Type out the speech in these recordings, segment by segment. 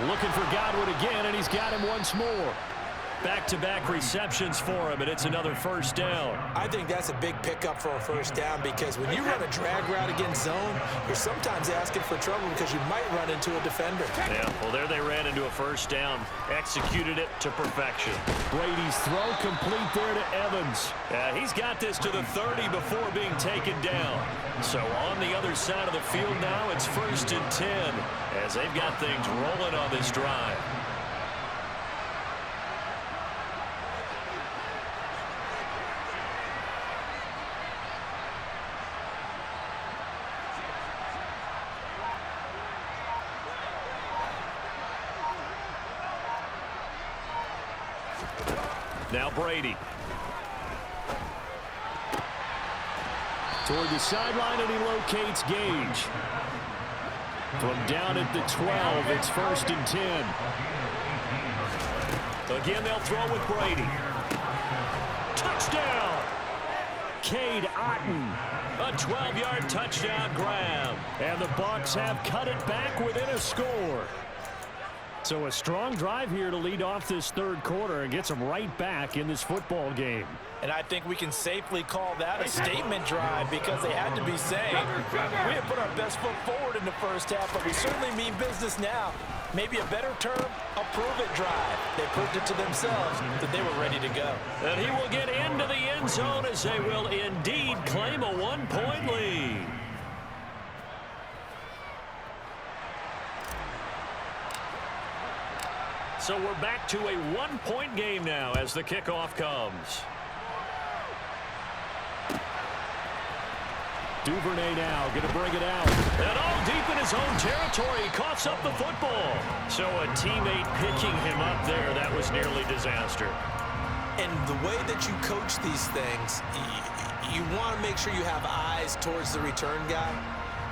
Looking for Godwin again, and he's got him once more. Back-to-back receptions for him, and it's another first down. I think that's a big pickup for a first down because when you run a drag route against zone, you're sometimes asking for trouble because you might run into a defender. Yeah, well, there they ran into a first down. Executed it to perfection. Brady's throw complete there to Evans. He's got this to the 30 before being taken down. So on the other side of the field now, it's 1st and 10 as they've got things rolling on this drive. Now Brady. Toward the sideline, and he locates Gage. From down at the 12, it's 1st and 10. Again, they'll throw with Brady. Touchdown! Cade Otton. A 12-yard touchdown grab. And the Bucs have cut it back within a score. So a strong drive here to lead off this third quarter and gets them right back in this football game. And I think we can safely call that a statement drive because they had to be saying, we have put our best foot forward in the first half, but we certainly mean business now. Maybe a better term, a prove-it drive. They proved it to themselves that they were ready to go. And he will get into the end zone as they will indeed claim a one-point lead. So we're back to a one-point game now as the kickoff comes. Duvernay now going to bring it out. And all deep in his own territory. He coughs up the football. So a teammate picking him up there. That was nearly disaster. And the way that you coach these things, you want to make sure you have eyes towards the return guy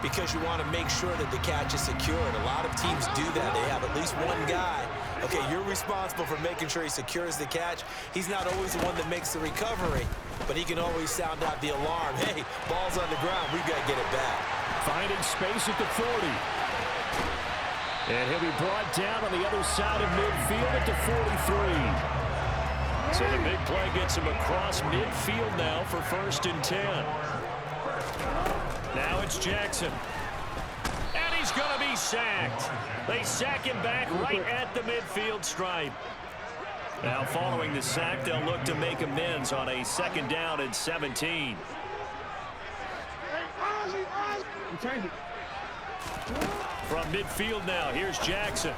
because you want to make sure that the catch is secured. A lot of teams do that. They have at least one guy. Okay, you're responsible for making sure he secures the catch. He's not always the one that makes the recovery, but he can always sound out the alarm. Hey, ball's on the ground. We've got to get it back. Finding space at the 40. And he'll be brought down on the other side of midfield at the 43. So the big play gets him across midfield now for 1st and 10. Now it's Jackson. And he's going to be sacked. They sack him back right at the midfield stripe. Now following the sack, they'll look to make amends on a 2nd down and 17. From midfield now, here's Jackson.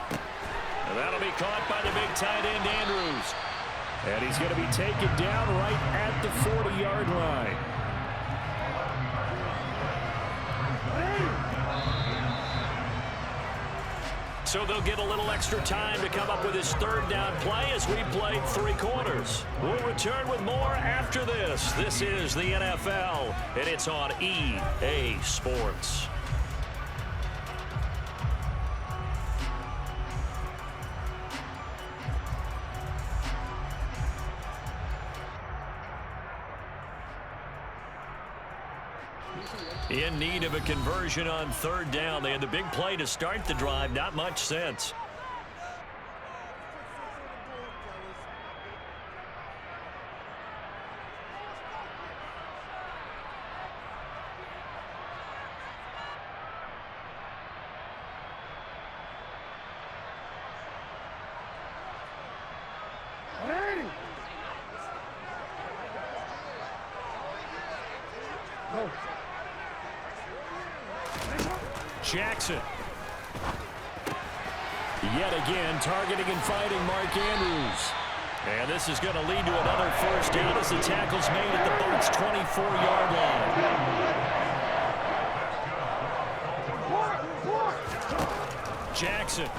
And that'll be caught by the big tight end, Andrews. And he's going to be taken down right at the 40-yard line. So they'll get a little extra time to come up with his 3rd down play as we played 3 quarters. We'll return with more after this. This is the NFL, and it's on EA Sports. In need of a conversion on 3rd down. They had the big play to start the drive. Not much sense. Jackson. Yet again, targeting and fighting Mark Andrews. And this is going to lead to another 1st down as the tackle's made at the Bucs' 24-yard line. Jackson.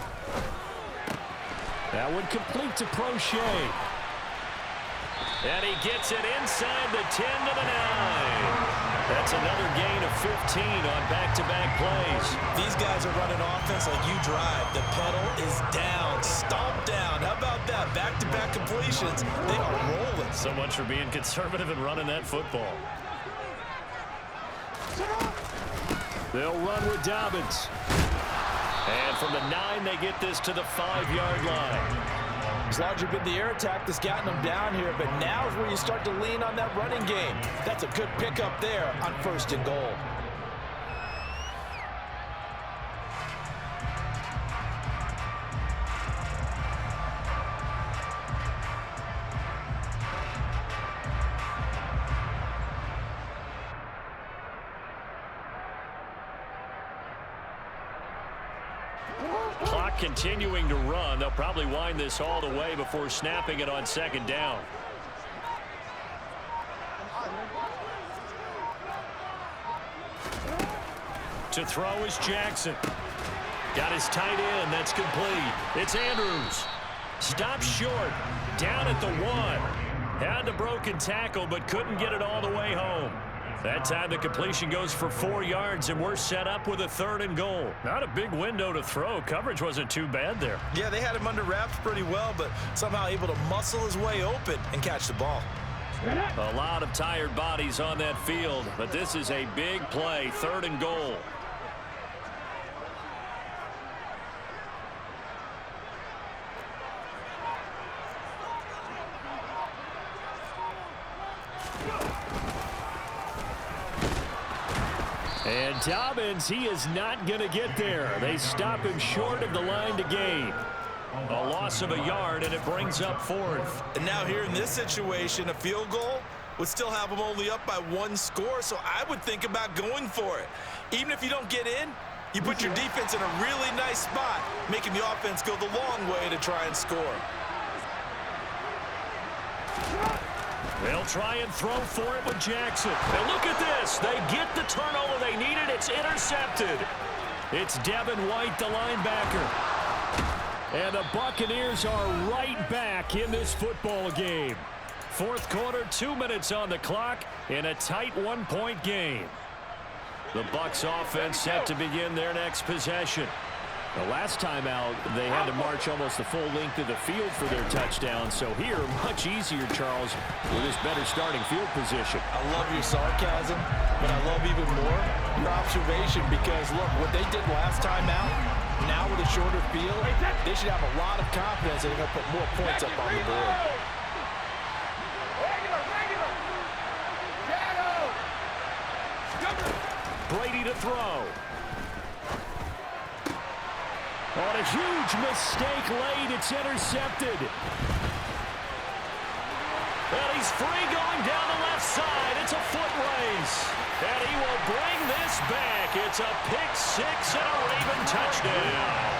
That one complete to Prochet. And he gets it inside the 10 to the 9. That's another gain of 15 on back-to-back plays. These guys are running offense like you drive. The pedal is down, stomped down. How about that? Back-to-back completions. They are rolling. So much for being conservative and running that football. They'll run with Dobbins. And from the 9, they get this to the 5-yard line. It's largely been the air attack that's gotten them down here, but now is where you start to lean on that running game. That's a good pickup there on 1st and goal. Clock continuing to run. They'll probably wind this all the way before snapping it on 2nd down. To throw is Jackson. Got his tight end. That's complete. It's Andrews. Stops short. Down at the 1. Had the broken tackle, but couldn't get it all the way home. That time the completion goes for 4 yards, and we're set up with a 3rd and goal. Not a big window to throw. Coverage wasn't too bad there. Yeah, they had him under wraps pretty well, but somehow able to muscle his way open and catch the ball. A lot of tired bodies on that field, but this is a big play, 3rd and goal. And Dobbins, he is not going to get there. They stop him short of the line to gain. A loss of a yard, and it brings up 4th. And now here in this situation, a field goal would still have them only up by 1 score, so I would think about going for it. Even if you don't get in, you put your defense in a really nice spot, making the offense go the long way to try and score. They'll try and throw for it with Jackson. And look at this. They get the turnover they needed. It's intercepted. It's Devin White, the linebacker. And the Buccaneers are right back in this football game. 4th quarter, 2 minutes on the clock in a tight 1-point game. The Bucs offense set to begin their next possession. The last time out, they had to march almost the full length of the field for their touchdown. So here, much easier, Charles, with this better starting field position. I love your sarcasm, but I love even more your observation because, look, what they did last time out, now with a shorter field, they should have a lot of confidence that they're going to put more points up on the board. Brady to throw. On a huge mistake late, it's intercepted. And he's free going down the left side. It's a foot race. And he will bring this back. It's a pick 6 and a Raven touchdown.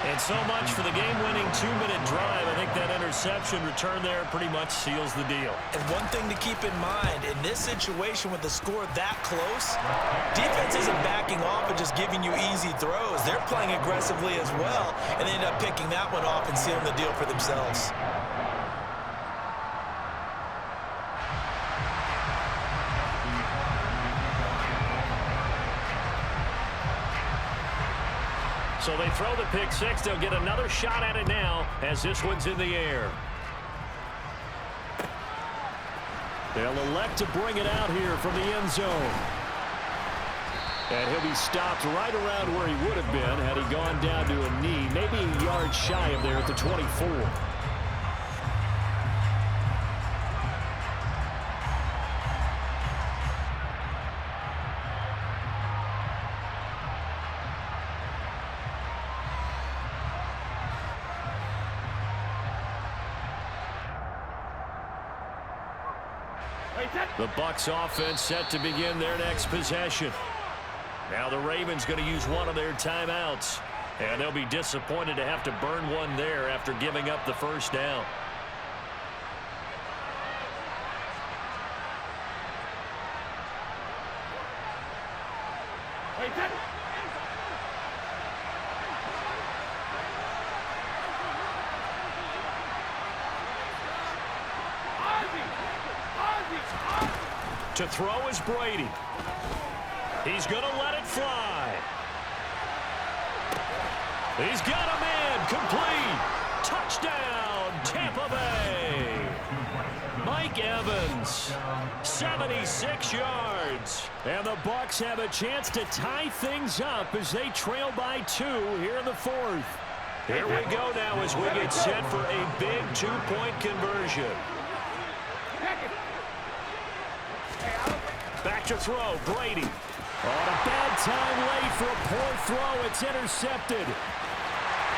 And so much for the game-winning 2-minute drive. I think that interception return there pretty much seals the deal. And one thing to keep in mind, in this situation with the score that close, defense isn't backing off and just giving you easy throws. They're playing aggressively as well, and they end up picking that one off and sealing the deal for themselves. So they throw the pick 6. They'll get another shot at it now as this one's in the air. They'll elect to bring it out here from the end zone. And he'll be stopped right around where he would have been had he gone down to a knee, maybe a yard shy of there at the 24. The Bucs offense set to begin their next possession. Now the Ravens going to use one of their timeouts. And they'll be disappointed to have to burn one there after giving up the first down. To throw is Brady. He's going to let it fly. He's got a man complete. Touchdown, Tampa Bay. Mike Mike Evans. 76 yards. And the Bucs have a chance to tie things up as they trail by 2 here in the 4th. Here we go now as we get set for a big 2-point conversion. Back to throw, Brady. On a bad time late for a poor throw. It's intercepted.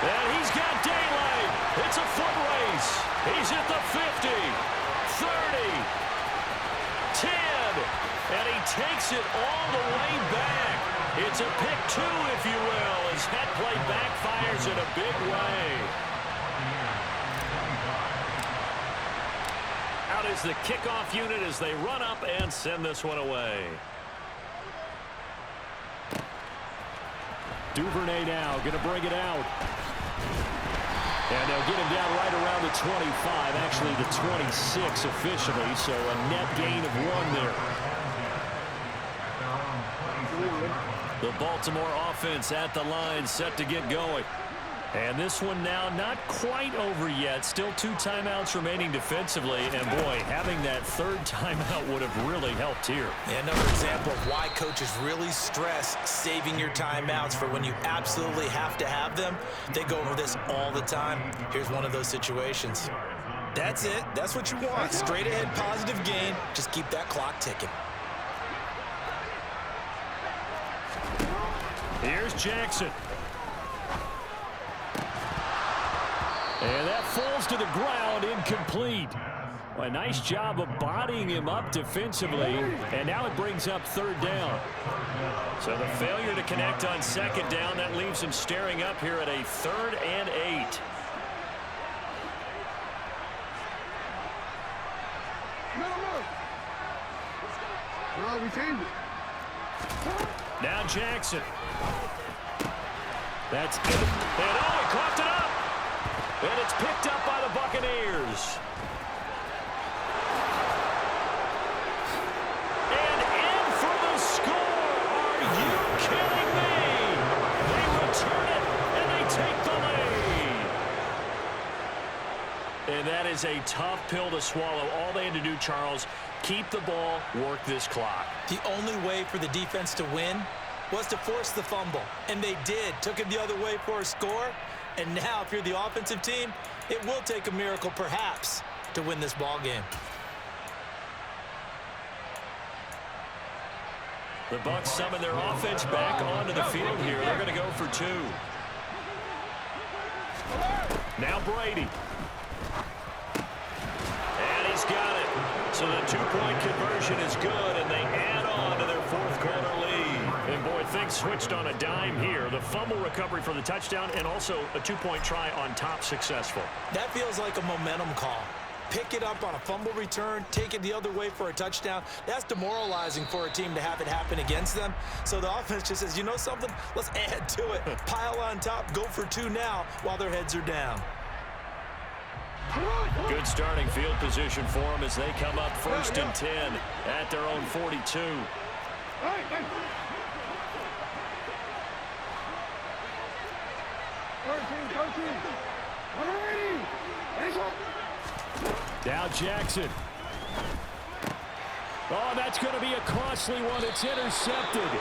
And he's got daylight. It's a foot race. He's at the 50, 30, 10, and he takes it all the way back. It's a pick 2, if you will, as that play backfires in a big way. Out is the kickoff unit as they run up and send this one away. Duvernay now going to bring it out. And they'll get him down right around the 25, actually the 26 officially, so a net gain of 1 there. The Baltimore offense at the line, set to get going. And this one now not quite over yet. Still 2 timeouts remaining defensively. And, boy, having that 3rd timeout would have really helped here. Yeah, another example of why coaches really stress saving your timeouts for when you absolutely have to have them. They go over this all the time. Here's one of those situations. That's it. That's what you want. Straight ahead positive gain. Just keep that clock ticking. Here's Jackson. And that falls to the ground, incomplete. A nice job of bodying him up defensively, and now it brings up 3rd down. So the failure to connect on 2nd down, that leaves him staring up here at a 3rd and 8. No, we changed it. Now Jackson. That's it. And oh, he coughed it up. And it's picked up by the Buccaneers. And in for the score. Are you kidding me? They return it, and they take the lead. And that is a tough pill to swallow. All they had to do, Charles, keep the ball, work this clock. The only way for the defense to win was to force the fumble. And they did. Took it the other way for a score. And now, if you're the offensive team, it will take a miracle, perhaps, to win this ball game. The Bucs summon their offense back onto the field here. They're going to go for 2. Now Brady. And he's got it. So the 2-point conversion is good, and they add on to their 4th quarter lead. And, boy, things switched on a dime here. The fumble recovery for the touchdown and also a 2-point try on top successful. That feels like a momentum call. Pick it up on a fumble return, take it the other way for a touchdown. That's demoralizing for a team to have it happen against them. So the offense just says, you know something? Let's add to it. Pile on top, go for 2 now while their heads are down. Good starting field position for them as they come up 1st and 10 at their own 42. Now Jackson. Oh, that's going to be a costly one. It's intercepted.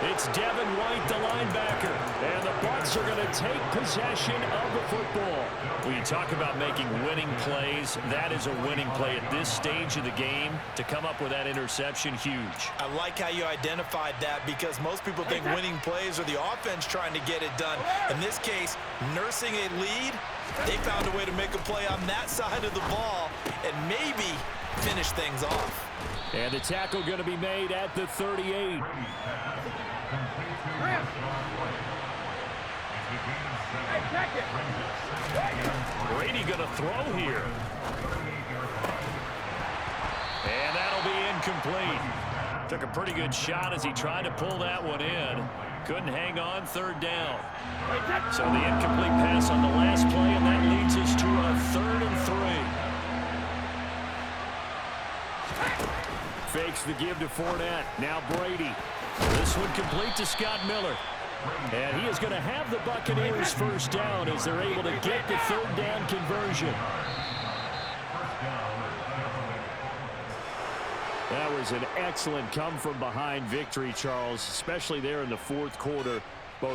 It's Devin White, the linebacker. And the Bucs are going to take possession of the football. When you talk about making winning plays, that is a winning play at this stage of the game. To come up with that interception, huge. I like how you identified that because most people think winning plays are the offense trying to get it done. In this case, nursing a lead, they found a way to make a play on that side of the ball and maybe finish things off. And the tackle going to be made at the 38. Brady going to throw here. And that'll be incomplete. Took a pretty good shot as he tried to pull that one in. Couldn't hang on, 3rd down. So the incomplete pass on the last play, and that leads us to a 3rd and 3. Fakes the give to Fournette. Now Brady. This one complete to Scott Miller. And he is going to have the Buccaneers 1st down as they're able to get the 3rd down conversion. That was an excellent come-from-behind victory, Charles, especially there in the fourth quarter.